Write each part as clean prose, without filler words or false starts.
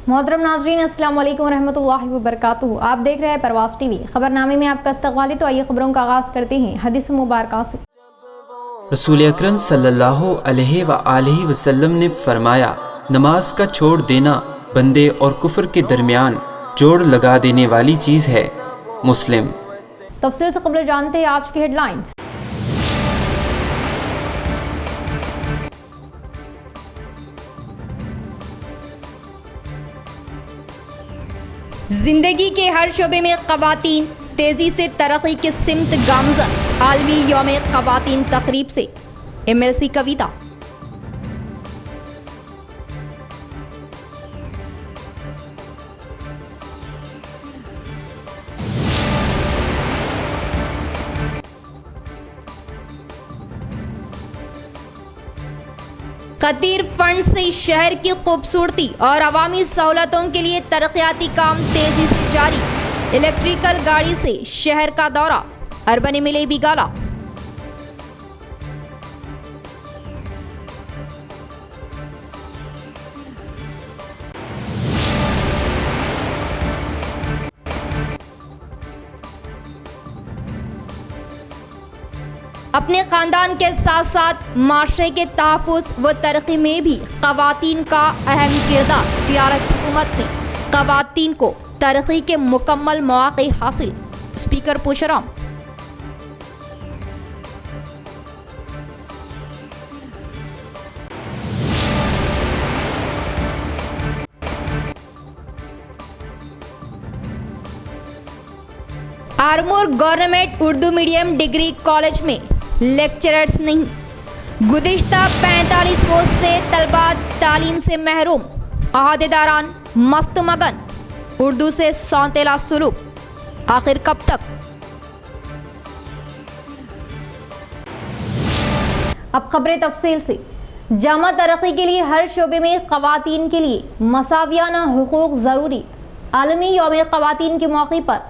मोहतरम नाज़रीन, अस्सलाम वालेकुम रहमतुल्लाहि व बरकातुहू। आप देख रहे हैं परवास टीवी। खबरनामे में आपका इस्तक़बाल है, तो आइए खबरों का आगाज़ करते हैं हदीस मुबारका से। रसूल अकरम सल्लल्लाहु अलैहि व आलिहि वसल्लम ने फरमाया, नमाज का छोड़ देना बंदे और कुफ्र के दरमियान जोड़ लगा देने वाली चीज़ है। मुस्लिम। तफसील से कबल जानते हैं आज की हेडलाइंस। जिंदगी के हर शोबे में ख़वातीन तेजी से तरक्की की सिमत गामज़न। आलमी यौम ख़वातीन तकरीब से MLC कविता। कतीर फंड से शहर की खूबसूरती और अवामी सहूलतों के लिए तरक्याती काम तेजी से जारी। इलेक्ट्रिकल गाड़ी से शहर का दौरा, अर्बन मिले भी गाला। अपने खानदान के साथ साथ माशरे के तहफ़्फ़ुज़ व तरक्की में भी ख़वातीन का अहम किरदार। TRS हुकूमत ने ख़वातीन को तरक्की के मुकम्मल मौक़े हासिल। Speaker Pushram. Armoor government Urdu medium degree college में लेक्चरर्स नहीं। गुज़िश्ता 45 रोज से तलबा तालीम से महरूम। अहदेदारान मस्त मगन। उर्दू से सौतेला सुलूक, आखिर कब तक? अब खबरें तफसील से। जामा तरक्की के लिए हर शोबे में ख़वातीन के लिए मसावियाना हुकूक ज़रूरी। आलमी यौम ख़वातीन के मौके पर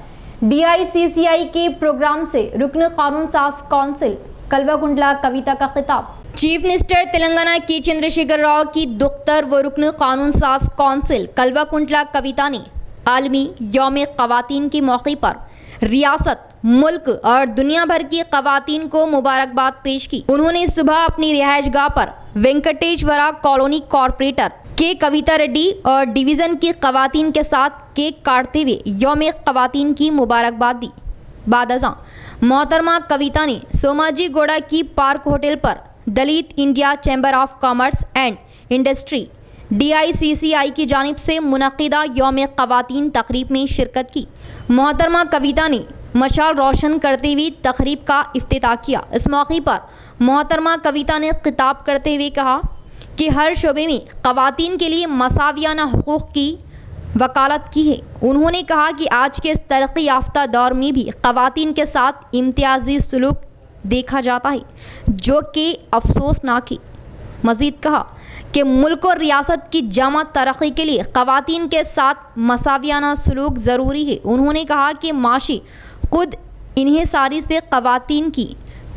DICCI के प्रोग्राम से रुकन कानून साज कौंसिल कल्वाकुंटला कविता का खिताब। चीफ मिनिस्टर तेलंगाना के चंद्रशेखर राव की दुख्तर व रुकन कानून साज कौंसिल कल्वाकुंटला कविता ने आलमी यौम ख़वातीन के मौके पर रियासत, मुल्क और दुनिया भर की ख़वातीन को मुबारकबाद पेश की। उन्होंने सुबह अपनी रिहाइशगाह पर वेंकटेश्वरा कॉलोनी कॉरपोरेटर के कविता रेड्डी और डिवीज़न की ख़वातीन के साथ केक काटते हुए यौम ख़वातीन की मुबारकबाद दी। बादअज़ां मोहतरमा कविता ने सोमाजी गोड़ा की पार्क होटल पर Dalit India chamber of commerce and industry DICCI की जानिब से मुनक़िदा यौम ख़वातीन तकरीब में शिरकत की। मोहतरमा कविता ने मशाल रोशन करते हुए तकरीब का इफ्तिताह किया। इस मौके पर मोहतरमा कविता ने खिताब करते हुए कहा कि हर शोबे में ख़वातीन के लिए मसावियाना हुकूक़ की वकालत की है। उन्होंने कहा कि आज के इस तरक्की याफ्ता दौर में भी ख़वातीन के साथ इम्तियाज़ी सलूक देखा जाता है, जो कि अफसोसनाक है। मज़ीद कहा कि मुल्क और रियासत की जामा तरक्की के लिए ख़वातीन के साथ मसावियाना सलूक ज़रूरी है। उन्होंने कहा कि माशी खुद इन्हिसारी से ख़वातीन की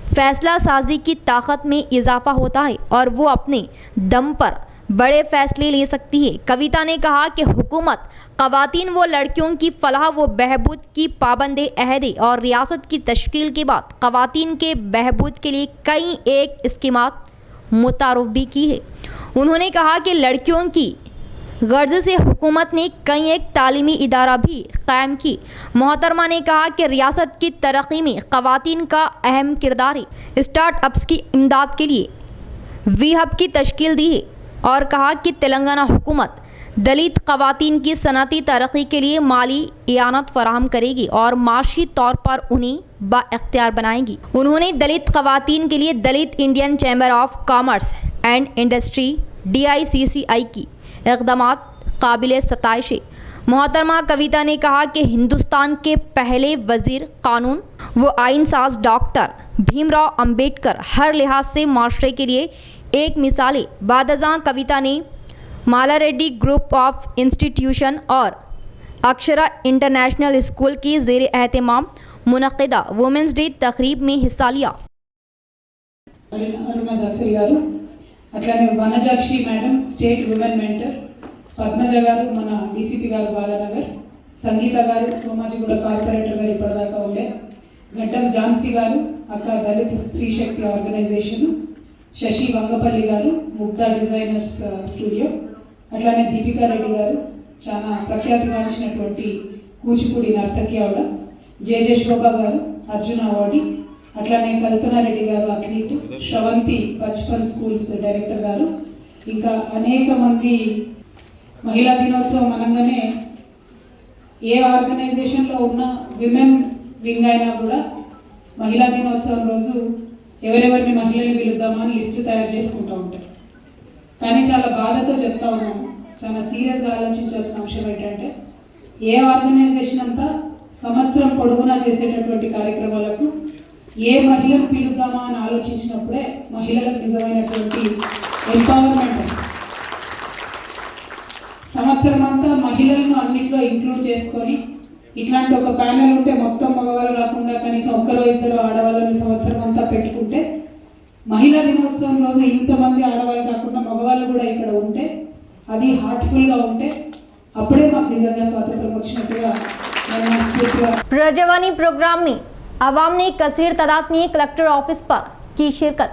फ़ैसला साजी की ताकत में इजाफ़ा होता है और वो अपने दम पर बड़े फ़ैसले ले सकती है। कविता ने कहा कि हुकूमत ख़वातीन व लड़कियों की फलाह व बहबूद की पाबंद अहद है और रियासत की तश्कील के बाद ख़वातीन के बहबूद के लिए कई एक स्कीमात मुतारुफ़ भी की है। उन्होंने कहा कि लड़कियों की गर्ज से हुकूमत ने कई एक तालीमी इदारा भी कायम की। मोहतरमा ने कहा कि रियासत की तरक्की में ख़वातीन का अहम किरदार है। स्टार्टअप्स की इमदाद के लिए वी-हब की तश्कील दी है और कहा कि तेलंगाना हुकूमत दलित ख़वातीन की सनती तरक्की के लिए माली इयानत फराहम करेगी और माशी तौर पर उन्हें बाइख्तियार बनाएगी। उन्होंने दलित ख़वातीन के लिए Dalit Indian chamber of commerce and industry DICCI की इक़दामात काबिल सताइश है। मोहतरमा कविता ने कहा कि हिंदुस्तान के पहले वज़ीर कानून व आइन साज डॉक्टर भीमराव अंबेडकर हर लिहाज से माशरे के लिए एक मिसाल है। बादअज़ां कविता ने मालारेड्डी ग्रुप ऑफ इंस्टीट्यूशन और अक्षरा इंटरनेशनल स्कूल की ज़ेर एहतमाम मुनक़िदा वुमेंस डे तकरीब में हिस्सा लिया। అట్లానే Vanajakshi madam state women mentor Padmaja గారు మన డీసీపీ గారు బాలనగర్, సంగీత గారు సోమాజిగూడ కార్పొరేటర్ గారు ఇప్పటిదాకా ఉండే, గడ్డం ఝాన్సీ గారు అక్క దళిత స్త్రీ శక్తి ఆర్గనైజేషన్, శశి వంగపల్లి గారు ముగ్ధా డిజైనర్స్ స్టూడియో, అట్లానే దీపికా రెడ్డి గారు చాలా ప్రఖ్యాతిగాంచినటువంటి కూచిపూడి నర్తకి ఆవిడ, జేజే శోభ గారు అర్జున అవార్డీ, అట్లానే కల్పనారెడ్డి గారు athlete, Sravanthi Bachpan schools director గారు, ఇంకా అనేక మంది. మహిళా దినోత్సవం అనగానే ఏ ఆర్గనైజేషన్లో ఉన్న విమెన్ వింగ్ అయినా కూడా మహిళా దినోత్సవం రోజు ఎవరెవరిని మహిళల్ని పిలుద్దామా అని లిస్టు తయారు చేసుకుంటూ ఉంటారు. కానీ చాలా బాధతో చెప్తా ఉన్నాము, చాలా సీరియస్గా ఆలోచించాల్సిన అంశం ఏంటంటే ఏ ఆర్గనైజేషన్ అంతా సంవత్సరం పొడుగునా చేసేటటువంటి కార్యక్రమాలకు ఏ మహిళను పిలుద్దామా అని ఆలోచించినప్పుడే మహిళలకు నిజమైనటువంటి ఎంపవర్మెంట్ వస్తుంది. సంవత్సరం అంతా మహిళలను అన్నింటిలో ఇంక్లూడ్ చేసుకొని ఇట్లాంటి ఒక ప్యానెల్ ఉంటే మొత్తం మగవాళ్ళు కాకుండా కనీసం ఒక్కరో ఇద్దరు ఆడవాళ్ళని సంవత్సరం అంతా పెట్టుకుంటే మహిళా దినోత్సవం రోజు ఇంతమంది ఆడవాళ్ళు కాకుండా మగవాళ్ళు కూడా ఇక్కడ ఉంటే అది హార్ట్ఫుల్గా ఉంటే అప్పుడే మాకు నిజంగా స్వాతంత్రం వచ్చినట్టుగా నేను మనస్ఫూర్తిగా. प्रजावानी प्रोग्राम में आवाम ने कसीर तादाद में कलेक्टर ऑफिस पर की शिरकत,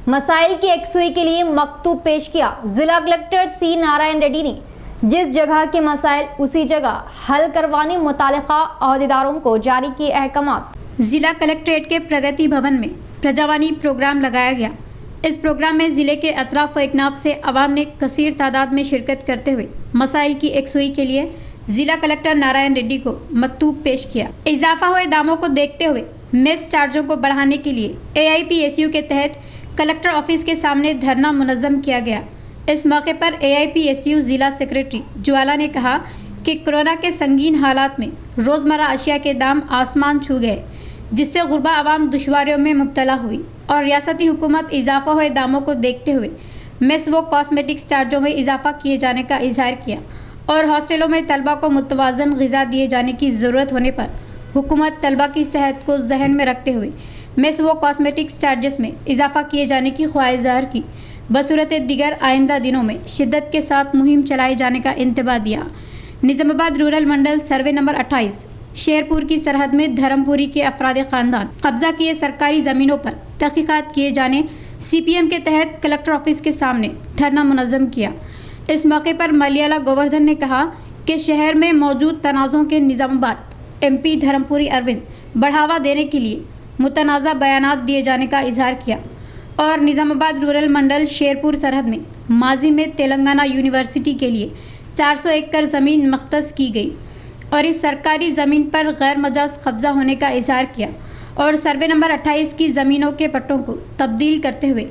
मसाइल की यकसुई के लिए मकतूब पेश किया। जिला कलेक्टर सी नारायण रेड्डी ने जिस जगह के मसाइल उसी जगह हल करवाने मुतालिका अहदेदारों को जारी किए अहकामात। जिला कलेक्ट्रेट के प्रगति भवन में प्रजावानी प्रोग्राम लगाया गया। इस प्रोग्राम में ज़िले के अतराफ व इकनाफ से आवाम ने कसीर तादाद में शिरकत करते हुए मसाइल की यकसुई के लिए जिला कलेक्टर नारायण रेड्डी को मकतूब पेश किया। इजाफा हुए दामों को देखते हुए मेस चार्जों को बढ़ाने के लिए AIPSU के तहत कलेक्टर ऑफिस के सामने धरना मुनज़्ज़म किया गया। इस मौके पर AIPSU जिला सेक्रेटरी ज्वाला ने कहा कि कोरोना के संगीन हालात में रोज़मर्रा अशिया के दाम आसमान छू गए, जिससे गुरबा आवाम दुश्वारियों में मुब्तला हुई और रियासती हुकूमत इजाफा हुए दामों को देखते हुए मेस व कॉस्मेटिक्स चार्जों में इजाफा किए जाने का इजहार किया और हॉस्टलों में तलबा को मुतवाज़न ग़िज़ा दिए जाने की ज़रूरत होने पर हुकूमत तलबा की सेहत को जहन में रखते हुए मेस व कॉस्मेटिक्स चार्जेस में इजाफा किए जाने की ख्वाहिश ज़ाहिर की। बसूरत दिगर आइंदा दिनों में शिद्दत के साथ मुहिम चलाए जाने का इंतबाह दिया। निज़ामाबाद रूरल मंडल सर्वे नंबर 28 शेरपुर की सरहद में धर्मपुरी के अफराद ख़ानदान कब्जा किए सरकारी ज़मीनों पर तहक़ीक़ात किए जाने CPM के तहत कलेक्टर ऑफिस के सामने धरना मुनज़्ज़म किया। इस मौके पर मलियाला गोवर्धन ने कहा कि शहर में मौजूद तनाज़ों के निज़ामाबाद MP धर्मपुरी अरविंद बढ़ावा देने के लिए मुतनाज़ा बयानात दिए जाने का इजहार किया और निज़ामाबाद रूरल मंडल शेरपुर सरहद में माजी में तेलंगाना यूनिवर्सिटी के लिए 400 एकड़ ज़मीन मख्तस की गई और इस सरकारी ज़मीन पर गैर मजाज कब्ज़ा होने का इजहार किया और सर्वे नंबर 28 की ज़मीनों के पट्टों को तब्दील करते हुए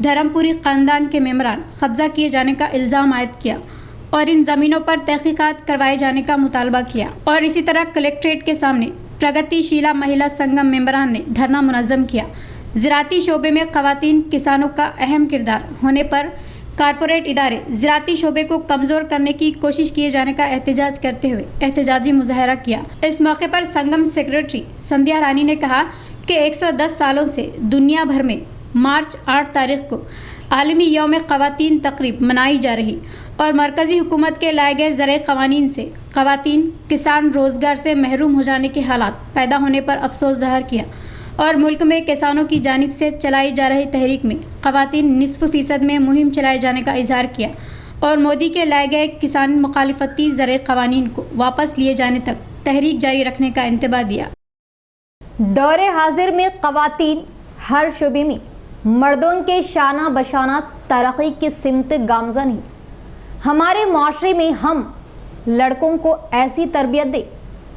धर्मपुरी ख़ानदान के मेम्बरान कब्ज़ा किए जाने का इल्ज़ाम आयद किया और इन ज़मीनों पर तहक़ीक़ात करवाए जाने का मुतालबा किया। और इसी तरह कलेक्ट्रेट के सामने प्रगतिशीला महिला संगम मेम्बरान ने धरना मुनज़्ज़म किया। ज़राती शोबे में ख़वातीन किसानों का अहम किरदार होने पर कारपोरेट इदारे ज़राती शोबे को कमज़ोर करने की कोशिश किए जाने का एहतजाज करते हुए एहतजाजी मुजाहरा किया। इस मौके पर संगम सेक्रेटरी संध्या रानी ने कहा कि 110 सालों से दुनिया भर में मार्च 8 तारीख को आलमी यौम ख़वातीन तकरीब मनाई जा रही और मरकज़ी हुकूमत के लाए गए ज़राई क़वानीन से ख़वातीन किसान रोज़गार से महरूम हो जाने के हालात पैदा होने पर अफसोस ज़ाहिर किया और मुल्क में किसानों की जानिब से चलाई जा रही तहरीक में ख़वातीन निस्फ़% में मुहिम चलाए जाने का इजहार किया और मोदी के लाए गए किसान मुखालिफती ज़राई क़वानीन को वापस लिए जाने तक तहरीक जारी रखने का इंतबाह दिया। दौरे हाजिर में ख़वातीन हर शोबे में मर्दों के शाना बशाना तरक्की की सिमत गामज़न है। हमारे माशरे में हम लड़कों को ऐसी तरबियत दें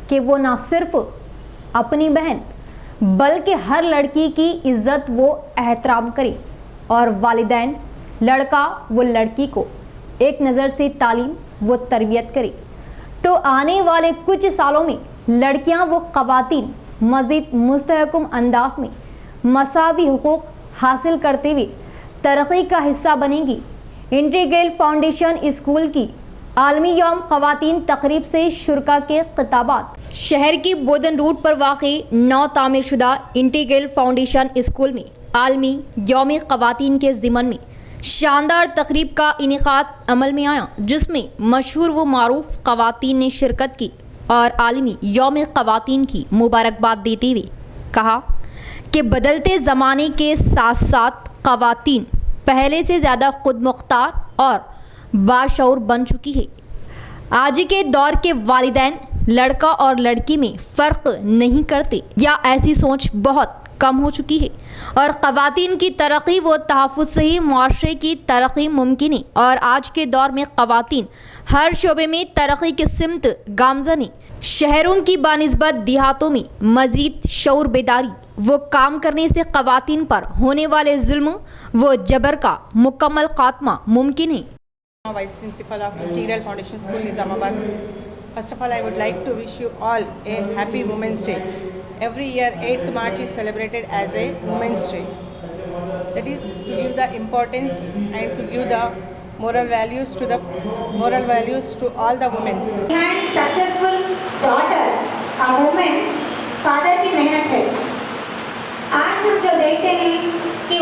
कि वो ना सिर्फ अपनी बहन बल्कि हर लड़की की इज़्ज़त वो एहतराम करे और वालिदैन लड़का वो लड़की को एक नज़र से तालीम वो तरबियत करे तो आने वाले कुछ सालों में लड़कियां वो ख़वातीन मज़ीद मुस्तहकम अंदाज में मसावी हुकूक हासिल करते हुए तरक्की का हिस्सा बनेंगी। इंटीग्रल फाउंडेशन स्कूल की आलमी यौम ख़वातीन तकरीब से शुरका के खिताबात। शहर की बोधन रूट पर वाक़ई नौ तामीरशुदा इंटीग्रल फाउंडेशन स्कूल में आलमी यौम ख़वातीन के ज़िमन में शानदार तकरीब का इनेकाद अमल में आया, जिसमें मशहूर व मारूफ ख़वातीन ने शिरकत की और आलमी यौम ख़वातीन की मुबारकबाद देते हुए कहा कि बदलते ज़माने के साथ साथ ख़वातीन पहले से ज़्यादा खुद मुख्तार और बाशऊर बन चुकी है। आज के दौर के वालिदैन लड़का और लड़की में फ़र्क नहीं करते या ऐसी सोच बहुत कम हो चुकी है और ख़वातीन की तरक्की व तहफ़्फ़ुज़ से ही मुआशरे की तरक्की मुमकिन है और आज के दौर में ख़वातीन हर शोबे में तरक्की की सिमत गामज़न है। शहरों की बानिस्बत देहातों में मज़ीद शऊर बेदारी वो काम करने से ख़वातीन पर होने वाले जुल्म व जबर का मुकम्मल खात्मा मुमकिन है। Vice Principal of Integral Foundation School, Nizamabad. First of all, I would like to wish you all a happy Women's Day. Every year, 8th March is celebrated as a Women's Day. That is to give the importance and to give the moral values to all the women. And successful daughter, a woman, father की मेहनत है। आज हम जो देखते हैं कि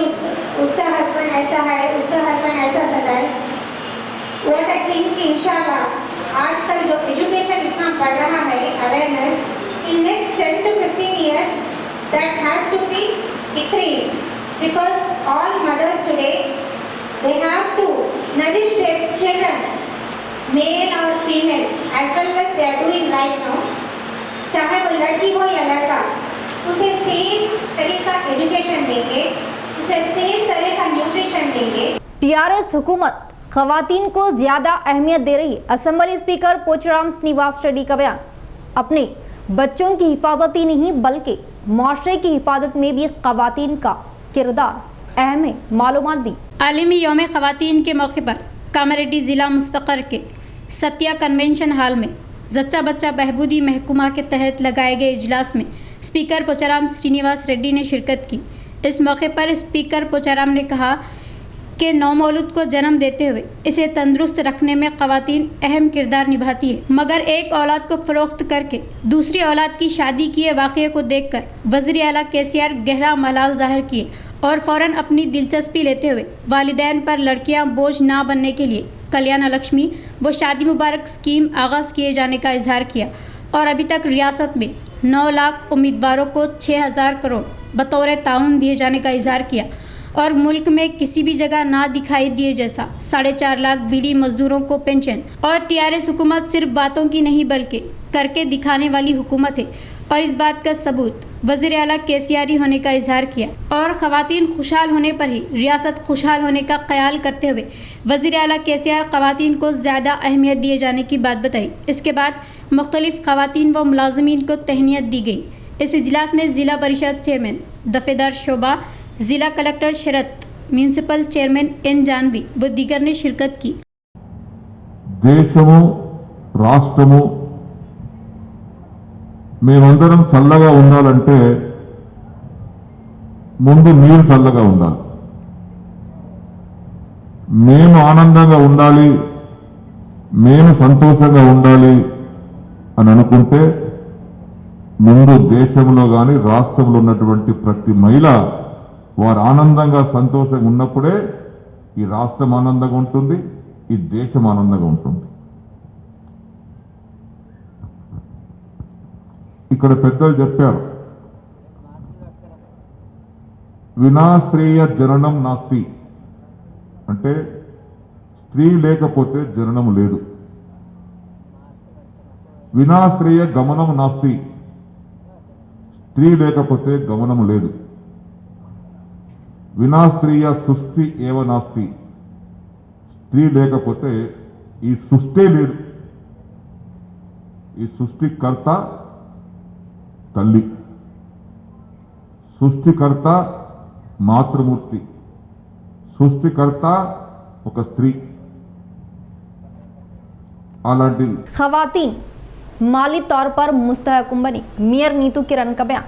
उसका हस्बैंड ऐसा है, उसका हस्बैंड ऐसा सताए, what I think इंशाल्लाह आजकल जो एजुकेशन इतना बढ़ रहा है, awareness, in next 10 to 15 years that has to be increased because all mothers today they have to nourish their children, male or female, as well as they are doing right now. चाहे वो लड़की हो या लड़का, उसे same तरीका education देंगे, उसे सेम तरह का न्यूट्रिशन देंगे। टीआरएस हुकूमत ख़वातीन को ज़्यादा अहमियत दे रही। असेंबली स्पीकर पोचराम श्रीनिवास रेड्डी का बयान। अपने बच्चों की हिफाजत ही नहीं बल्कि माशरे की हिफाजत में भी ख़वातीन का किरदार अहम है, मालूमात दी। आलमी यौम ख़वातीन के मौके पर कामारेड्डी ज़िला मुस्तक़र के सत्या कन्वेंशन हॉल में जच्चा बच्चा बहबूदी महकमा के तहत लगाए गए इजलास में स्पीकर पोचाराम श्रीनिवास रेड्डी ने शिरकत की। इस मौके पर स्पीकर पोचाराम ने कहा कि नौमौलूद को जन्म देते हुए इसे तंदुरुस्त रखने में ख़वातीन अहम किरदार निभाती है, मगर एक औलाद को फ़रोख्त करके दूसरी औलाद की शादी किए वाक़ये को देखकर वज़ीर आला केसीआर गहरा मलाल ज़ाहिर किए और फ़ौरन अपनी दिलचस्पी लेते हुए वालिदैन पर लड़कियां बोझ ना बनने के लिए कल्याण लक्ष्मी व शादी मुबारक स्कीम आगाज़ किए जाने का इजहार किया और अभी तक रियासत में 9 लाख उम्मीदवारों को 6000 करोड़ बतौर ताउन दिए जाने का इजहार किया और मुल्क में किसी भी जगह ना दिखाई दिए जैसा 4.5 लाख बीड़ी मजदूरों को पेंशन। और टीआरएस हुकूमत सिर्फ बातों की नहीं बल्कि करके दिखाने वाली हुकूमत है और इस बात का सबूत वज़ीर आला केसीआरी होने का इजहार किया और ख़वातीन खुशहाल होने पर ही रियासत खुशहाल होने का ख्याल करते हुए वज़ीर आला केसीआर ख़वातीन को ज़्यादा अहमियत दिए जाने की बात बताई। इसके बाद मुख्तलिफ ख़वातीन व मुलाज़मीन को तहनीत दी गई। इस इजलास में ज़िला परिषद चेयरमैन दफ़ेदार शोबा, ज़िला कलेक्टर शरत, म्यूनसिपल चेयरमैन एन जानवी व दीगर ने शिरकत की। దేశము రాష్ట్రము మేమందరం చల్లగా ఉండాలంటే ముందు మీరు చల్లగా ఉండాలి, మేము ఆనందంగా ఉండాలి, మేము సంతోషంగా ఉండాలి అని అనుకుంటే ముందు దేశంలో కానీ రాష్ట్రంలో ఉన్నటువంటి ప్రతి మహిళ వారు ఆనందంగా సంతోషంగా ఉన్నప్పుడే ఈ రాష్ట్రం ఆనందంగా ఉంటుంది, ఈ దేశం ఆనందంగా ఉంటుంది. ఇక్కడ పెద్దలు చెప్పారు, వినా స్త్రీయ జననం నాస్తి అంటే స్త్రీ లేకపోతే జననం లేదు. వినా స్త్రీయ గమనం నాస్తి, స్త్రీ లేకపోతే గమనం లేదు. వినా స్త్రీయ సృష్టి ఏవ నాస్తి, స్త్రీ లేకపోతే ఈ సృష్టి లేదు. ఈ సృష్టికర్త తల్లి, సృష్టికర్త మాతృమూర్తి, సృష్టికర్త ఒక స్త్రీ. అలాంటి ख़वातीन माली तौर पर मुस्तहकम बनी। मेयर नीतू किरण का बयान।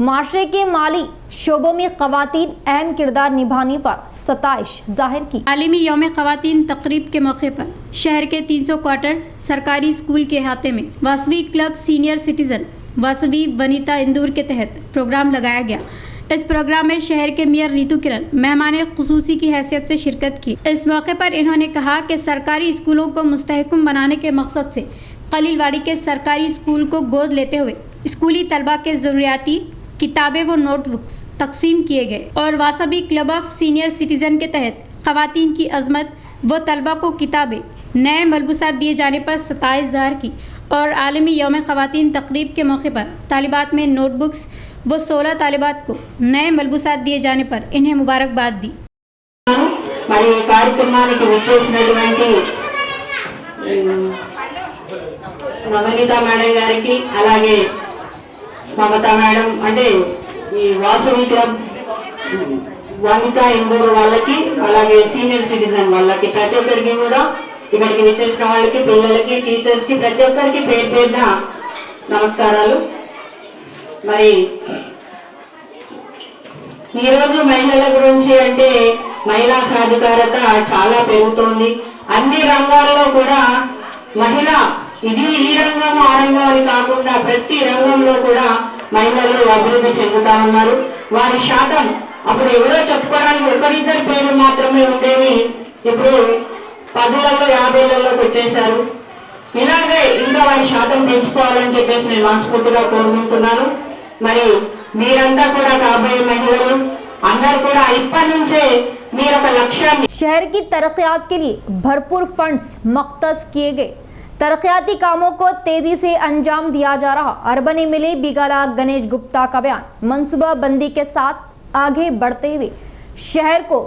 माशरे के माली शोबों में ख़वातीन अहम किरदार निभाने पर सताइश जाहिर की। आलमी यौम ख़वातीन तकरीब के मौके पर शहर के 300 क्वार्टर्स सरकारी स्कूल के अहाते में Vasavi club senior citizen Vasavi Vanita Indore के तहत प्रोग्राम लगाया गया। इस प्रोग्राम में शहर के मेयर नीतू किरण मेहमान खुसूसी की हैसियत से शिरकत की। इस मौके पर इन्होंने कहा कि सरकारी स्कूलों को मुस्तहकम बनाने के मकसद से खलीलवाड़ी के सरकारी स्कूल को गोद लेते हुए स्कूली तलबा के ज़रूरियाती किताबें व नोटबुक्स तकसीम किए गए और वासबी क्लब ऑफ सीनियर सिटीज़न के तहत ख़वातीन की अजमत व तलबा को किताबें नए मलबूसात दिए जाने पर 27 ज़हर की और आलमी यौम ख़वातीन तकरीब के मौके पर तालिबात में नोटबुक्स व 16 तालिबात को नए मलबूसात दिए जाने पर इन्हें मुबारकबाद दी। మరి ఈ కార్యక్రమానికి విచ్చేసినటువంటి నవనీత మేడం గారికి అలాగే మమత మేడం అంటే ఈ వాసవి క్లబ్ వనిత ఇందూరు వాళ్ళకి అలాగే సీనియర్ సిటిజన్ వాళ్ళకి ప్రతి ఒక్కరికి కూడా ఇక్కడికి విచ్చేసిన వాళ్ళకి పిల్లలకి టీచర్స్ కి ప్రతి ఒక్కరికి పేరు పేరున నమస్కారాలు। మరి ఈరోజు మహిళల గురించి అంటే మహిళా సాధికారత చాలా పెరుగుతోంది। అన్ని రంగాల్లో కూడా మహిళ ఇది ఈ రంగం ఆ రంగం అని కాకుండా ప్రతి రంగంలో కూడా మహిళలు అభివృద్ధి చెందుతా ఉన్నారు। వారి శాతం అప్పుడు ఎవరో చెప్పుకోవడానికి ఒకరిద్దరి పేర్లు మాత్రమే ఉండేవి, ఇప్పుడు 10లలో 50లలోకి వచ్చేసారు। ఇలాగే ఇంకా వారి శాతం పెంచుకోవాలని చెప్పేసి నేను మనస్ఫూర్తిగా కోరుకుంటున్నాను। మరి మీరంతా కూడా కాబోయే మహిళలు అందరూ కూడా ఇప్పటి నుంచే మీరు ఒక లక్ష్యాన్ని शहर की तरक्यात के लिए भरपूर फंड्स मख्तस किए गए, तरक्याती कामों को तेजी से अंजाम दिया जा रहा। अर्बन एमएलए बिगाला गणेश गुप्ता का बयान। मनसूबा बंदी के साथ आगे बढ़ते हुए शहर को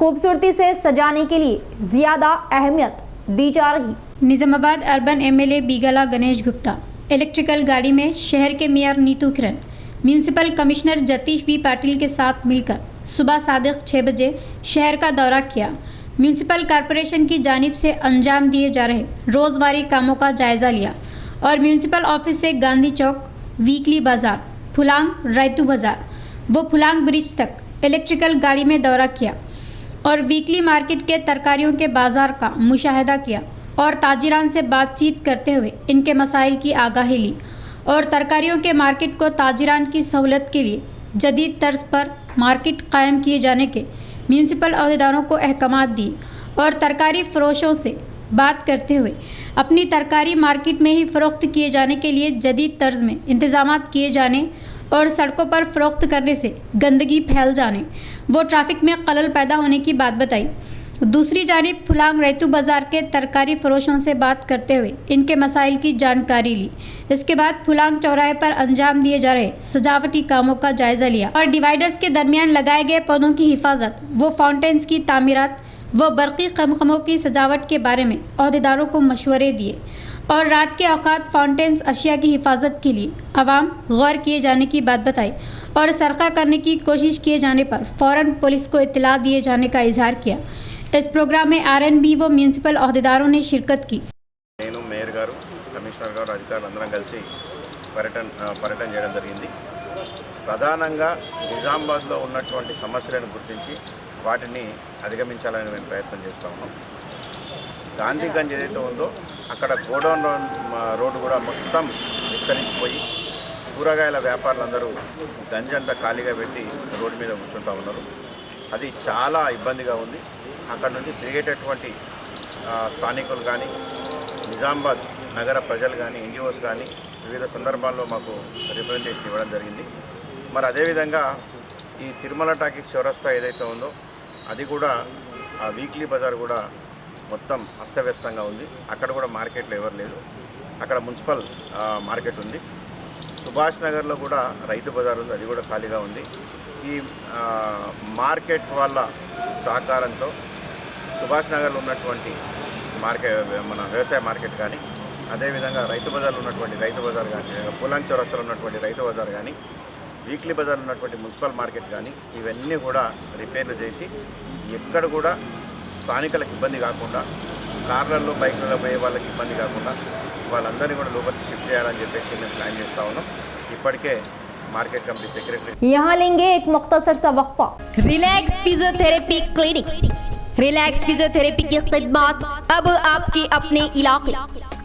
खूबसूरती से सजाने के लिए ज्यादा अहमियत दी जा रही। Nizamabad urban MLA Bigala Ganesh Gupta electrical गाड़ी में शहर के mayor Neetu Kiran, municipal commissioner Jatish V Patil के साथ मिलकर सुबह सादिक 6 बजे शहर का दौरा किया। म्यूनिसिपल कॉरपोरेशन की जानिब से अंजाम दिए जा रहे रोज़वारी कामों का जायज़ा लिया और म्यूनिसिपल ऑफिस से गांधी चौक, वीकली बाज़ार, फुलांग रैतू बाज़ार व फुलांग ब्रिज तक इलेक्ट्रिकल गाड़ी में दौरा किया और वीकली मार्केट के तरकारियों के बाज़ार का मुशाहिदा किया और ताजिरान से बातचीत करते हुए इनके मसाइल की आगाही ली और तरकारियों के मार्केट को ताजिरान की सहूलत के लिए जदीद तर्ज पर मार्केट कायम किए जाने के म्यूनिसिपल अहदेदारों को अहकामात दिए और तरकारी फ़रोशों से बात करते हुए अपनी तरकारी मार्केट में ही फ़रोख्त किए जाने के लिए जदीद तर्ज में इंतज़ामात किए जाने और सड़कों पर फ़रोख्त करने से गंदगी फैल जाने वो ट्रैफिक में खलल पैदा होने की बात बताई। दूसरी जानिब फुलांग रैतू बाज़ार के तरकारी फ़रोशों से बात करते हुए इनके मसाइल की जानकारी ली। इसके बाद फुलांग चौराहे पर अंजाम दिए जा रहे सजावटी कामों का जायज़ा लिया और डिवाइडर्स के दरमियान लगाए गए पौधों की हिफाजत, वो फाउंटेन्स की तामीरात व बरक़ी खमखमों की सजावट के बारे में अहदेदारों को मशवरे दिए और रात के औकात फाउंटेन्स अशिया की हिफाजत के लिए आवाम गौर किए जाने की बात बताई और सरका करने की कोशिश किए जाने पर फ़ौरन पुलिस को इत्तला दिए जाने का इजहार किया। इस प्रोग्राम में आरएनबी व म्यूनिसिपल अहदेदारों ने शिरकत की। నేను మేయర్ గారు, కమిషనర్ గారు, అధికారులు అందరం కలిసి పర్యటన చేయడం జరిగింది। ప్రధానంగా నిజామాబాద్లో ఉన్నటువంటి సమస్యలను గుర్తించి వాటిని అధిగమించాలని మేము ప్రయత్నం చేస్తూ ఉన్నాం। గాంధీగంజ్ ఏదైతే ఉందో అక్కడ గోడౌన్ రోడ్డు కూడా మొత్తం విస్తరించిపోయి కూరగాయల వ్యాపారులందరూ గంజి అంతా ఖాళీగా పెట్టి రోడ్డు మీద కూర్చుంటూ ఉన్నారు। అది చాలా ఇబ్బందిగా ఉంది। అక్కడ నుంచి తిరిగేటటువంటి స్థానికులు కానీ, నిజామాబాద్ నగర ప్రజలు కానీ, ఎన్జిఓస్ కానీ వివిధ సందర్భాల్లో మాకు రిప్రజెంటేషన్ ఇవ్వడం జరిగింది। మరి అదేవిధంగా ఈ తిరుమల టాకీస్ చౌరస్తా ఏదైతే ఉందో అది కూడా ఆ వీక్లీ బజార్ కూడా మొత్తం అస్తవ్యస్తంగా ఉంది। అక్కడ కూడా మార్కెట్లో ఎవరు లేదు, అక్కడ మున్సిపల్ మార్కెట్ ఉంది। సుభాష్ నగర్లో కూడా రైతు బజార్ ఉంది, అది కూడా ఖాళీగా ఉంది। ఈ మార్కెట్ వాళ్ళ సహకారంతో సుభాష్ నగర్లో ఉన్నటువంటి మన వ్యవసాయ మార్కెట్ కానీ, అదేవిధంగా రైతు బజార్లో ఉన్నటువంటి రైతు బజార్ కానీ, పులాంగ్ చౌరస్తాలో ఉన్నటువంటి రైతు బజార్ కానీ, వీక్లీ బజార్లో ఉన్నటువంటి మున్సిపల్ మార్కెట్ కానీ ఇవన్నీ కూడా రిపేర్లు చేసి ఎక్కడ కూడా స్థానికులకు ఇబ్బంది కాకుండా, కార్లలో బైక్లలో పోయే వాళ్ళకి ఇబ్బంది కాకుండా వాళ్ళందరినీ కూడా లోపలికి షిఫ్ట్ చేయాలని చెప్పేసి మేము ప్లాన్ చేస్తూ ఉన్నాం। ఇప్పటికే मार्केट कमेटी सेक्रेटरी यहाँ लेंगे एक मुख्तसर सा वक्फा। Relax physiotherapy clinic. Relax physiotherapy की खिदमत अब आपके अपने इलाके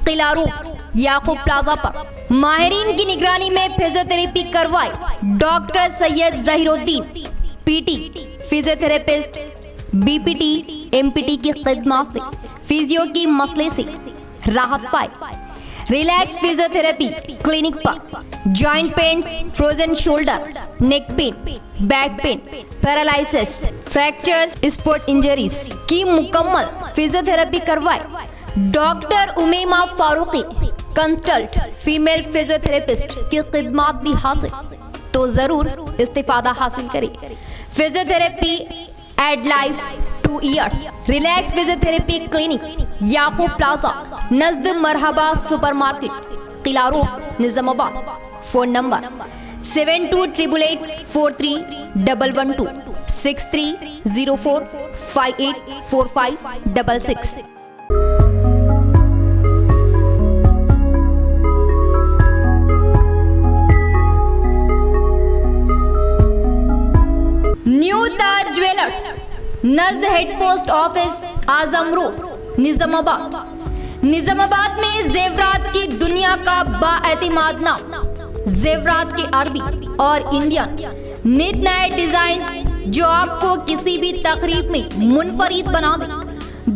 किला रोड याकूब प्लाजा पर माहिरीन की निगरानी में फिजियोथेरेपी करवाई। Doctor Syed Zaheeruddin PT physiotherapist BPT MPT की खिदमत से फिजियो की मसले से राहत पाई। रिलैक्स फिजियोथेरेपी क्लिनिक पर joint pains, frozen shoulder, neck pain, back pain, paralysis, fractures, sports injuries की मुकम्मल फिजियोथेरेपी करवाई। Doctor Umema Farooqui consult female physiotherapist की खिदमत भी हासिल, तो जरूर इस्तिफादा हासिल करें। Physiotherapy add life 2 years। Relax physiotherapy clinic Yakub plaza नजद Marhaba supermarket, Qila road, Nizamabad. Phone number 7288843112 6304584566। New Taj jewellers नजद head post office Azam road, Nizamabad. Nizamabad में जेवरात की दुनिया का बाएतिमाद नाम, जेवरात के अरबी और इंडियन नित नए डिजाइन जो आपको किसी भी तकरीब में मुनफरिद बना दे।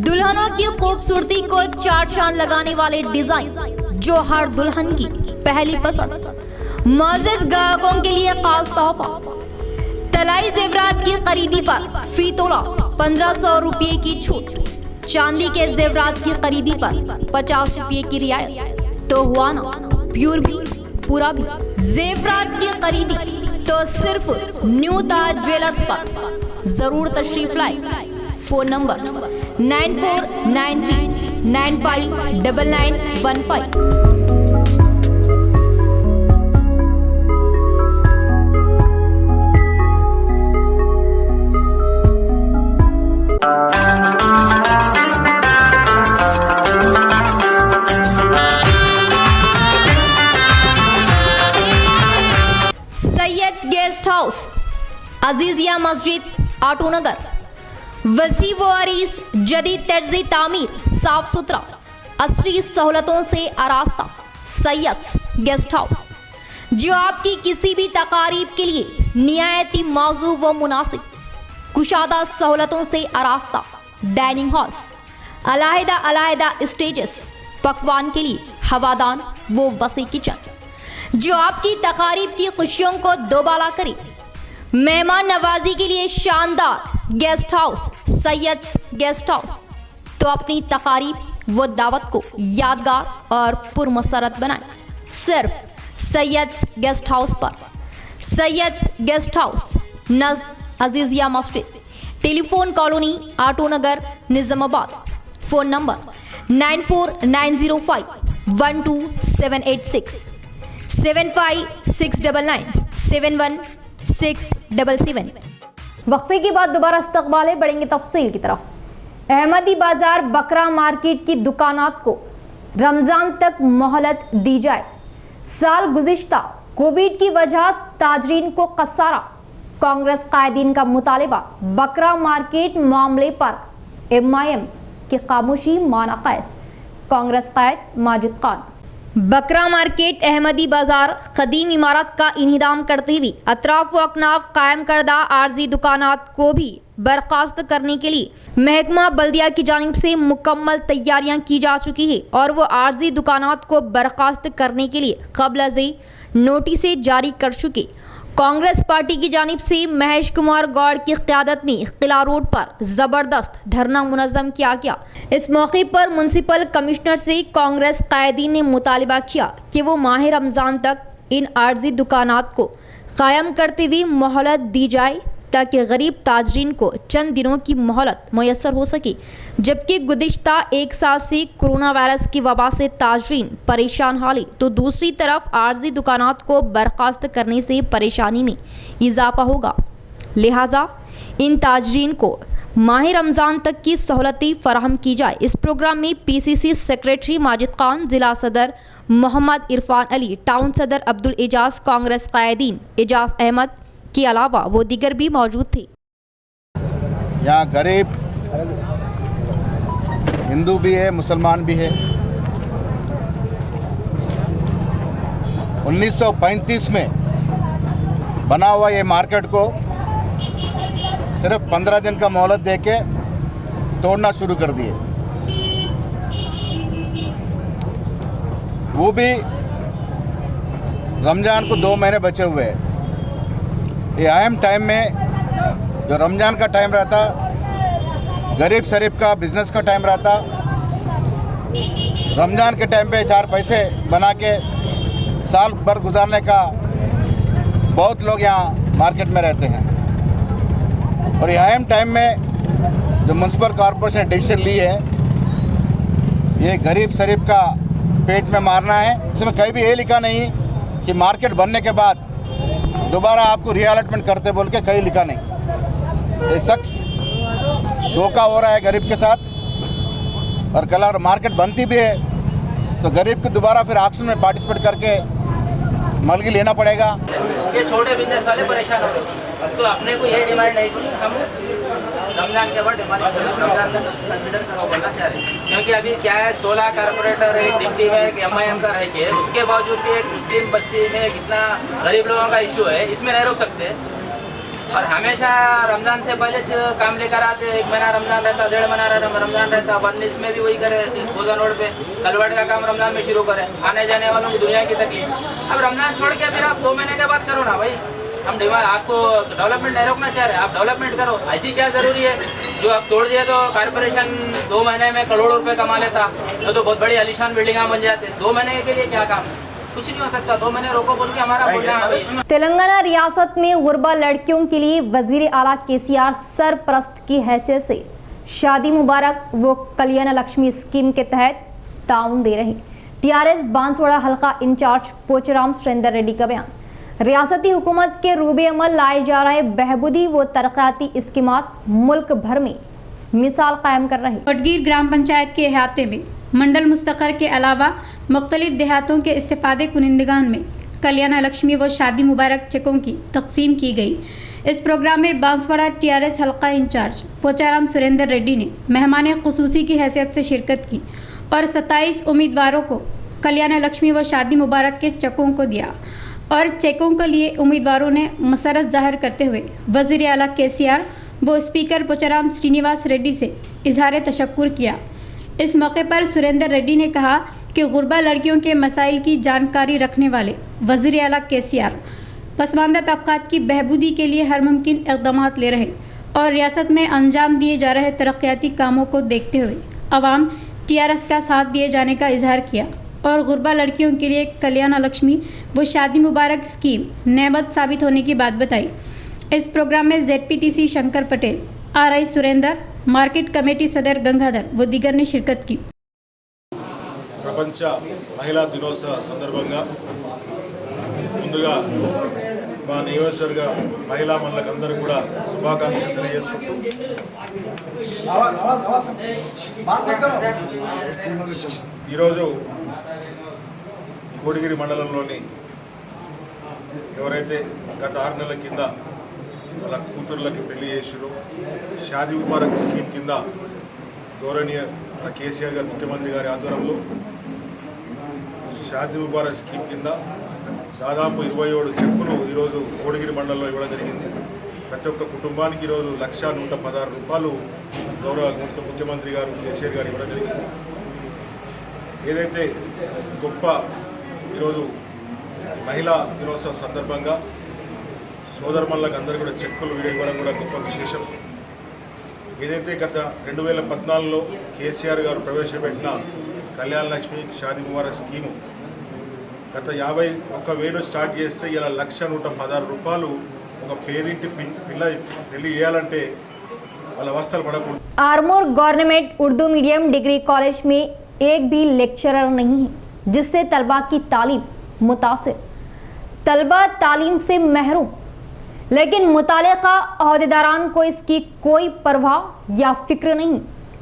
दुल्हनों की खूबसूरती को चार चांद लगाने वाले डिजाइन जो हर दुल्हन की पहली पसंद। मुअज़्ज़िज़ ग्राहकों के लिए खास तोहफा, तलाई जेवरात की खरीदी पर फी तोला 1500 रुपये की छूट। चांदी के जेवरात की खरीदी पर 50 रुपये की रियायत। तो हुआ ना प्योर भी पूरा भी। जेवरात की खरीदी तो सिर्फ न्यू ताज ज्वेलर्स पर जरूर तशरीफ लाए। Phone number 9493959915। Syed guest house, Azizia मस्जिद, आटो नगर। वसी व अरीस, जदीद तर्ज़ी तामीर, साफ सुथरा, असरी सहूलतों से आरास्ता। सैयद गेस्ट हाउस जो आपकी किसी भी तकारीब के लिए निहायती मौजू व मुनासिब, कुशादा सहूलतों से आरास्ता। डाइनिंग हॉल्स, अलहदा स्टेजेस, पकवान के लिए हवादान वो वसी किचन जो आपकी तकारीब की खुशियों को दोबाला करे। मेहमान नवाजी के लिए शानदार guest house Syed guest house, तो अपनी तकारीब व दावत को यादगार और पुरमसरत बनाएं सिर्फ सैयद गेस्ट हाउस पर। सैयद गेस्ट हाउस नज़द Azizia Masjid, telephone colony, auto Nagar, Nizamabad. Phone number 9490512786 7569971677। वक्फे के बाद दोबारा इस्तकबाल बढ़ेंगे तफसील की तरफ। अहमदी बाजार बकरा मार्केट की दुकानात को रमज़ान तक मोहलत दी जाए। साल गुज़िश्ता कोविड की वजह ताजरीन को खसारा। कांग्रेस कायदीन का मुतालिबा। बकरा मार्केट मामले पर MIM की खामोशी माना कैस। कांग्रेस कायद माजिद खान। बकरा मार्केट अहमदी बाजार कदीम इमारत का इंहिदाम करते हुए अतराफ व अकनाफ कायम करदा आर्जी दुकानात को भी बर्खास्त करने के लिए महकमा बल्दिया की जानिब से मुकम्मल तैयारियां की जा चुकी है और वो आर्जी दुकानात को बर्खास्त करने के लिए क़ब्ल अज़ नोटिस जारी कर चुके। कांग्रेस पार्टी की जानिब से महेश कुमार गौड़ की क़यादत में किला रोड पर ज़बरदस्त धरना मुनज़्ज़म किया गया। इस मौके पर म्युनिसिपल कमिश्नर से कांग्रेस कायदीन ने मुतालिबा किया कि वो माह रमज़ान तक इन आर्जी दुकानात को कायम करते हुए मोहलत दी जाए ताकि गरीब ताजरीन को चंद दिनों की मोहलत मैसर हो सके, जबकि गुज़िश्ता एक साल से कोरोना वायरस की वबा से ताजरीन परेशान हाल, तो दूसरी तरफ आर्जी दुकानात को बर्खास्त करने से परेशानी में इजाफा होगा। लिहाजा इन ताजरीन को माह रमज़ान तक की सहूलतें फराहम की जाए। इस प्रोग्राम में PCC सेक्रेटरी माजिद खान, ज़िला सदर मोहम्मद इरफान अली, टाउन सदर अब्दुल एजाज, कांग्रेस कायदीन एजाज अहमद के अलावा वो दीगर भी मौजूद थे। यहाँ गरीब हिंदू भी है, मुसलमान भी है। 1935 में बना हुआ ये मार्केट को सिर्फ 15 दिन का मोहलत देके तोड़ना शुरू कर दिए। वो भी रमज़ान को 2 महीने बचे हुए हैं। ये अहम टाइम में जो रमज़ान का टाइम रहता, गरीब शरीफ का बिजनेस का टाइम रहता, रमज़ान के टाइम पे 4 पैसे बना के साल भर गुजारने का बहुत लोग यहाँ मार्केट में रहते हैं। और ये अहम टाइम में जो म्यूनसिपल कॉरपोरेशन डिसीजन ली है, ये गरीब शरीफ का पेट में मारना है। इसमें कहीं भी ये लिखा नहीं कि मार्केट बनने के बाद दोबारा आपको रीअलॉटमेंट करते बोल के कहीं लिखा नहीं। ये शख्स धोखा हो रहा है गरीब के साथ। और कल अगर मार्केट बनती भी है तो गरीब को दोबारा फिर ऑक्शन में पार्टिसिपेट करके मलगी लेना पड़ेगा। ये छोटे बिजनेस वाले परेशान हो रहे हैं। तो अपने को ये डिमांड है कि हम रमज़ान के बाद डिमांड रमज़ान का कंसिडर करो बोलना चाह रहे हैं। क्योंकि अभी क्या है, 16 कारपोरेटर एक डिप्टी में एक MIM का रह के, उसके बावजूद भी एक मुस्लिम बस्ती में कितना गरीब लोगों का इशू है, इसमें नहीं रोक सकते। और हमेशा रमज़ान से पहले काम लेकर आते, 1 महीना रमज़ान रहता, 1.5 महीना रमज़ान रहता। 19 में भी वही करे, गोदान रोड पे कलवट का काम रमज़ान में शुरू करे। आने जाने वालों की दुनिया की तकलीफ। अब रमज़ान छोड़ के फिर आप 2 महीने के बाद करो ना भाई। हम डिमांड, आपको डेवलपमेंट नहीं रोकना चाह रहे, आप डेवलपमेंट करो। ऐसी क्या ज़रूरी है जो आप तोड़ दिए तो कारपोरेशन 2 महीने में करोड़ों रुपये कमा लेता, तो बहुत बड़ी आलीशान बिल्डिंगां बन जाते। 2 महीने के लिए क्या काम है? कुछ नहीं हो सकता। 2 महीने रोको बोल के हमारा बोलना है। तेलंगाना रियासत में गुरबा लड़कियों के लिए वजीर आला KCR सरपरस्त की हैसियत से शादी मुबारक व कल्याण लक्ष्मी स्कीम के तहत ताउन दे रहे TRS बांसवाड़ा हल्का इंचार्ज पोचराम सुरेंद्र रेड्डी का बयान। रियासती हुकूमत के रूबे अमल लाए जा रहे बहबूदी व तरक्याती स्कीमात मुल्क भर में मिसाल कायम कर रहे। कोटगीर ग्राम पंचायत के अहाते में मंडल मुस्तकर के अलावा मुख्तलिफ देहातों के इस्तेफादे कुनिंदगान में कल्याण लक्ष्मी व शादी मुबारक चेकों की तकसीम की गई। इस प्रोग्राम में बांसवाड़ा TRS हल्का इंचार्ज पोचाराम सुरेंद्र रेड्डी ने मेहमान खुसूसी की हैसियत से शिरकत की और 27 उम्मीदवारों को कल्याण लक्ष्मी व शादी मुबारक के चेकों को दिया। और चेकों के लिए उम्मीदवारों ने मसरत जाहिर करते हुए वज़ीर आला KCR व स्पीकर पोचाराम श्रीनिवास रेड्डी से इजहार तशक्कुर किया। इस मौके पर सुरेंद्र रेड्डी ने कहा कि गुरबा लड़कियों के मसाइल की जानकारी रखने वाले वज़ीर आला KCR पसमानदा तबकात की बहबूदी के लिए हर मुमकिन इक़दाम ले रहे और रियासत में अंजाम दिए जा रहे तरक्याती कामों को देखते हुए अवाम TRS का साथ दिए जाने का इजहार किया और गुरबा लड़कियों के लिए कल्याण लक्ष्मी व शादी मुबारक स्कीम नेमत साबित होने की बात बताई। इस प्रोग्राम में ZPTC Shankar Patel, RI Surendra, market committee Sadar Gangadhar व दिगर ने शिरकत की। ప్రపంచ మహిళా దినోత్సవ సందర్భంగా ముందుగా మా నియోజకవర్గ మహిళా మనులందరూ కూడా శుభాకాంక్షలు తెలియజేసుకుంటూ ఈరోజు కోడిగిరి మండలంలోని ఎవరైతే గత 6 నెలల కింద వాళ్ళ కూతుర్లకి పెళ్లి చేసిరు, షాదీ ముబారక్ స్కీమ్ కింద గౌరవనీయ KCR గారు ముఖ్యమంత్రి గారి ఆధ్వర్యంలో షాదీ ముబారక్ స్కీమ్ కింద దాదాపు 27 చెక్కులు ఈరోజు కోడిగిరి మండలంలో ఇవ్వడం జరిగింది। ప్రతి ఒక్క కుటుంబానికి ఈరోజు 1,116 రూపాయలు గౌరవ ముఖ్యమంత్రి గారు KCR గారు ఇవ్వడం జరిగింది। ఏదైతే గొప్ప ఈరోజు మహిళా దినోత్సవ సందర్భంగా సోదరుమణులకు అందరూ కూడా చెక్కులు ఇవ్వడం కూడా గొప్ప విశేషం। ఏదైతే గత 2014లో KCR గారు ప్రవేశపెట్టిన కళ్యాణ లక్ష్మి షాదీ ముబారక్ స్కీము గత 51,000 స్టార్ట్ చేస్తే ఇలా 1,116 రూపాయలు ఒక పేదింటి పిల్ల పెళ్లి చేయాలంటే వాళ్ళ అవస్థలు పడకూడదు। Armoor government Urdu medium degree college में एक भी लेक्चरर नहीं है, जिससे तलबा की तालीम मुतासिर, तलबा तालीम से महरूम। लेकिन मुतालिका अहदेदारान को इसकी कोई परवाह या फिक्र नहीं।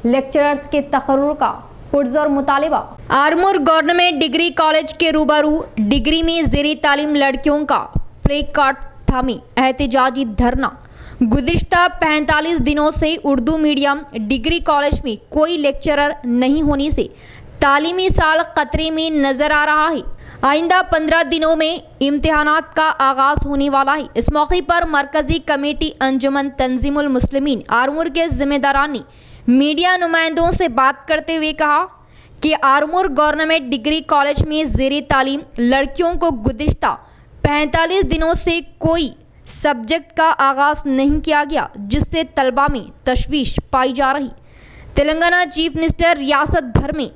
लेक्चरर्स के तकर्रुर का पुरज़ोर मुतालिबा। आरमोर गवर्नमेंट डिग्री कॉलेज के रूबरू डिग्री में ज़ेरी तालीम लड़कियों का प्ले कार्ड थामी एहतजाजी धरना। गुज़िश्ता 45 दिनों से उर्दू मीडियम डिग्री कॉलेज में कोई लेक्चरर नहीं होने से तालीमी साल खतरे में नज़र आ रहा है। आइंदा 15 दिनों में इम्तिहानात का आगाज होने वाला है। इस मौके पर मरकजी कमेटी अंजुमन तंजीमुल मुस्लिमीन आरमूर के जिम्मेदारान ने मीडिया नुमाइंदों से बात करते हुए कहा कि आरमूर गवर्नमेंट डिग्री कॉलेज में ज़ेरे तालीम लड़कियों को गुज़िश्ता 45 दिनों से कोई सब्जेक्ट का आगाज़ नहीं किया गया, जिससे तलबा में तशवीश पाई जा रही। तेलंगाना चीफ मिनिस्टर रियासत भर में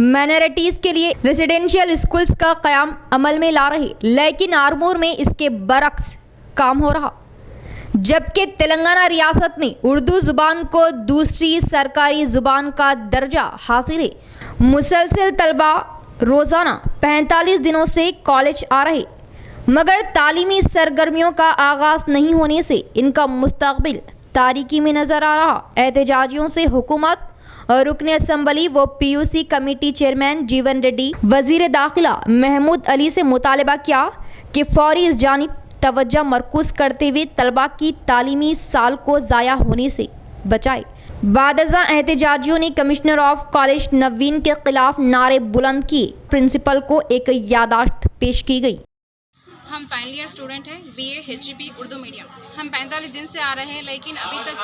माइनॉरिटीज़ के लिए रेजिडेंशियल स्कूल्स का क़याम अमल में ला रहे, लेकिन आरमूर में इसके बरक्स काम हो रहा। जबकि तेलंगाना रियासत में उर्दू ज़ुबान को दूसरी सरकारी ज़ुबान का दर्जा हासिल है। मुसलसल तलबा रोज़ाना 45 दिनों से कॉलेज आ रहे, मगर तालीमी सरगर्मियों का आगाज़ नहीं होने से इनका मुस्तकबिल तारीकी में नज़र आ रहा। एहतजाजियों से हुकूमत और रुकन असम्बली व PUC कमेटी चेयरमैन जीवन रेड्डी, वज़ीर दाखिला महमूद अली से मुतालबा किया कि फौरी इस जानिब तवज्जो मरकूज़ करते हुए तलबा की तालीमी साल को ज़ाया होने से बचाए। बादज़ा एहतजाजियों ने कमिश्नर ऑफ कॉलेज नवीन के खिलाफ नारे बुलंद किए। प्रिंसिपल को एक यादाश्त पेश की गई। हम फाइनल ईयर स्टूडेंट हैं, BA HGP उर्दू मीडियम। हम 45 दिन से आ रहे हैं, लेकिन अभी तक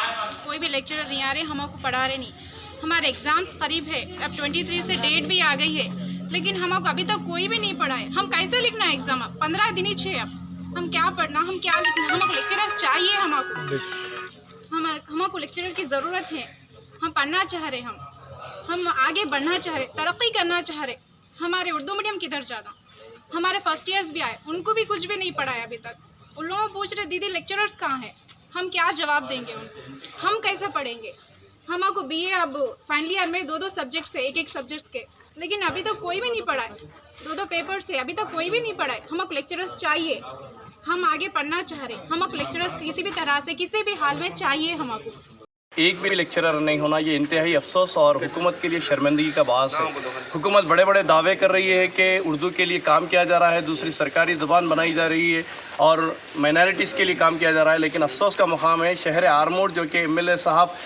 कोई भी लेक्चरर नहीं आ रहे, हमको पढ़ा रहे नहीं। हमारे एग्ज़ाम्स करीब है, अब 23 से डेट भी आ गई है, लेकिन हमको अभी तक कोई भी नहीं पढ़ा है। हम कैसे लिखना है एग्ज़ाम? अब 15 दिन ही छे, अब हम क्या पढ़ना, हम क्या लिखना? हमको लेक्चरर चाहिए, हमको लेक्चरर की ज़रूरत है। हम पढ़ना चाह रहे, हम आगे बढ़ना चाह रहे, तरक्की करना चाह रहे। हमारे उर्दू मीडियम किधर ज़्यादा, हमारे फर्स्ट ईयर्स भी आए, उनको भी कुछ भी नहीं पढ़ा है अभी तक। उन लोगों को पूछ रहे दीदी लेक्चरर्स कहाँ हैं, हम क्या जवाब देंगे उनको, हम कैसे पढ़ेंगे? हमको BA अब फाइनल ईयर में 2 सब्जेक्ट्स है, एक सब्जेक्ट्स के, लेकिन अभी तक कोई भी नहीं पढ़ा है। 2 पेपर से अभी तक कोई भी नहीं पढ़ा है। हमको लेक्चरर्स चाहिए, हम आगे पढ़ना चाह रहे, हमको लेक्चरर्स किसी भी तरह से किसी भी हाल में चाहिए। हमको एक भी लेक्चरर नहीं होना ये इंतहाई अफसोस और हुकूमत के लिए शर्मिंदगी का बास है। हुकूमत बड़े बड़े दावे कर रही है कि उर्दू के लिए काम किया जा रहा है, दूसरी सरकारी ज़ुबान बनाई जा रही है और माइनॉरिटीज़ के लिए काम किया जा रहा है, लेकिन अफसोस का मुकाम है शहर आरमूर जो कि MLA साहब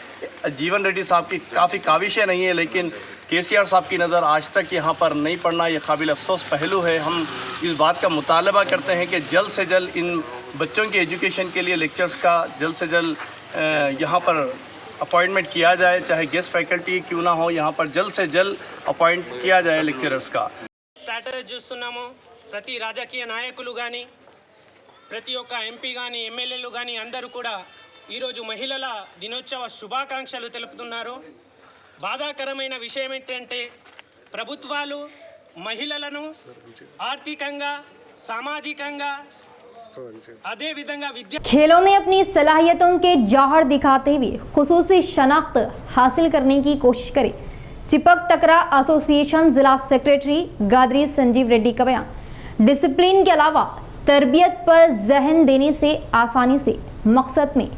जीवन रेड्डी साहब की काफ़ी काविशें नहीं है, लेकिन KCR साहब की नज़र आज तक यहाँ पर नहीं पड़ना ये काबिल अफसोस पहलू है। हम इस बात का मुतालबा करते हैं कि जल्द से जल्द इन बच्चों की एजुकेशन के लिए लेक्चर्स का जल्द से जल्द यहाँ पर अपॉइंटमेंट किया जाए, चाहे गेस्ट फैकल्टी क्यों ना हो, यहाँ पर जल्द से जल्द अपॉइंट किया जाए लेक्चरर्स का। స్టాటస్ చూస్తున్నాము, ప్రతి రాజకీయ నాయకులు కానీ ప్రతి ఒక్క MP కానీ MLAలు కానీ అందరూ కూడా ఈరోజు మహిళల దినోత్సవ శుభాకాంక్షలు తెలుపుతున్నారు. బాధాకరమైన విషయం ఏంటంటే ప్రభుత్వాలు మహిళలను ఆర్థికంగా సామాజికంగా खेलों में अपनी सलाहियतों के जौहर दिखाते हुए खुसूसी शनाख्त हासिल करने की कोशिश करे। सिपक तकरा एसोसिएशन जिला सेक्रेटरी गादरी संजीव रेड्डी का बयान। डिसिप्लिन के अलावा तरबियत पर जहन देने से आसानी से मकसद में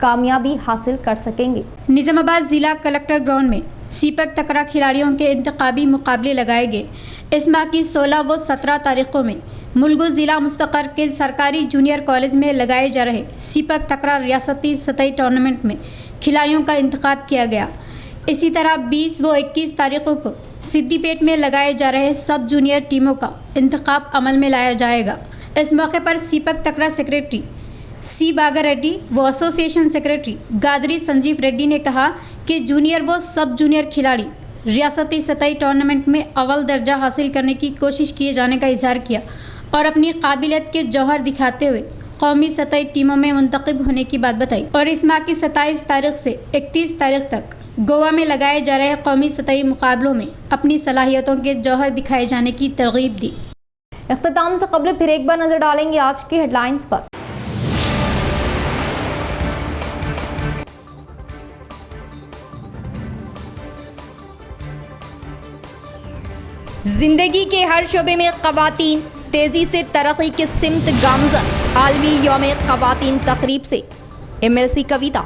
कामयाबी हासिल कर सकेंगे। निजामाबाद जिला कलेक्टर ग्राउंड में सिपक तकरा खिलाड़ियों के इंतखाबी मुकाबले लगाए गए। इस माह की 16 व 17 तारीखों में मुलगुज ज़िला मुस्तक़र के सरकारी जूनियर कॉलेज में लगाए जा रहे सिपक तकरा रियासती सतही टूर्नामेंट में खिलाड़ियों का इंतखाब किया गया। इसी तरह 20 व 21 तारीखों को सिद्दीपेट में लगाए जा रहे सब जूनियर टीमों का इंतखाब अमल में लाया जाएगा। इस मौके पर सिपक तकरा सेक्रेटरी C बागर रेड्डी व एसोसिएशन सेक्रेटरी गादरी संजीव रेड्डी ने कहा कि जूनियर व सब जूनियर खिलाड़ी रियासती सतही टूर्नामेंट में अव्वल दर्जा हासिल करने की कोशिश किए जाने का इजहार किया और अपनी काबिलियत के जौहर दिखाते हुए कौमी सतही टीमों में मुंतखब होने की बात बताई। और इस माह की 27 तारीख से 31 तारीख तक गोवा में लगाए जा रहे कौमी सतही मुकाबलों में अपनी सलाहियतों के जौहर दिखाए जाने की तरगीब दी। इख्तिताम से कबल फिर एक बार नजर डालेंगे आज की हेडलाइंस पर। जिंदगी के हर शोबे में ख़वातीन तेजी से तरक्की की सिमत गामज़न। आलमी यौम ख़वातीन तकरीब से MLC कविता।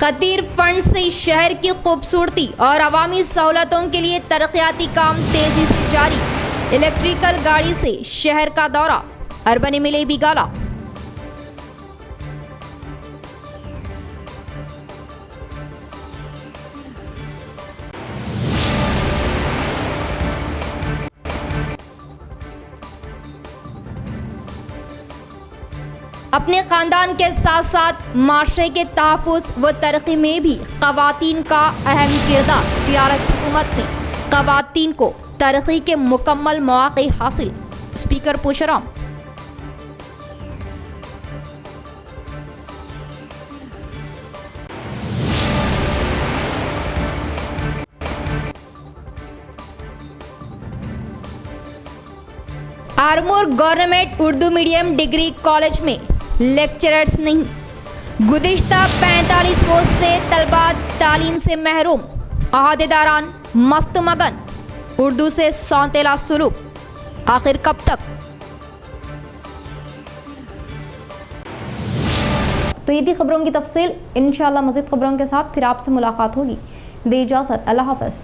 कतीर फंड से शहर की खूबसूरती और अवामी सहूलतों के लिए तरक्याती काम तेजी से जारी। इलेक्ट्रिकल गाड़ी से शहर का दौरा, अर्बन एमएलए भी गाला। अपने खानदान के साथ साथ माशरे के तहफ़्फ़ुज़ व तरक्की में भी ख़वातीन का अहम किरदार। टीआरएस हुकूमत ने ख़वातीन को तरक्की के मुकम्मल मौक़े हासिल। Speaker Pushram. Armoor government Urdu medium degree college में लेक्चरर्स नहीं। गुज़िश्ता 45 रोज से तलबा तालीम से महरूम। अहदेदारान मस्त मगन। उर्दू से सौतेला सुलूक। आखिर कब तक? तो ये थी खबरों की तफसील। इंशाअल्लाह मज़ीद खबरों के साथ फिर आपसे मुलाकात होगी। दे इजाज़त। अल्लाह हाफ़िज़।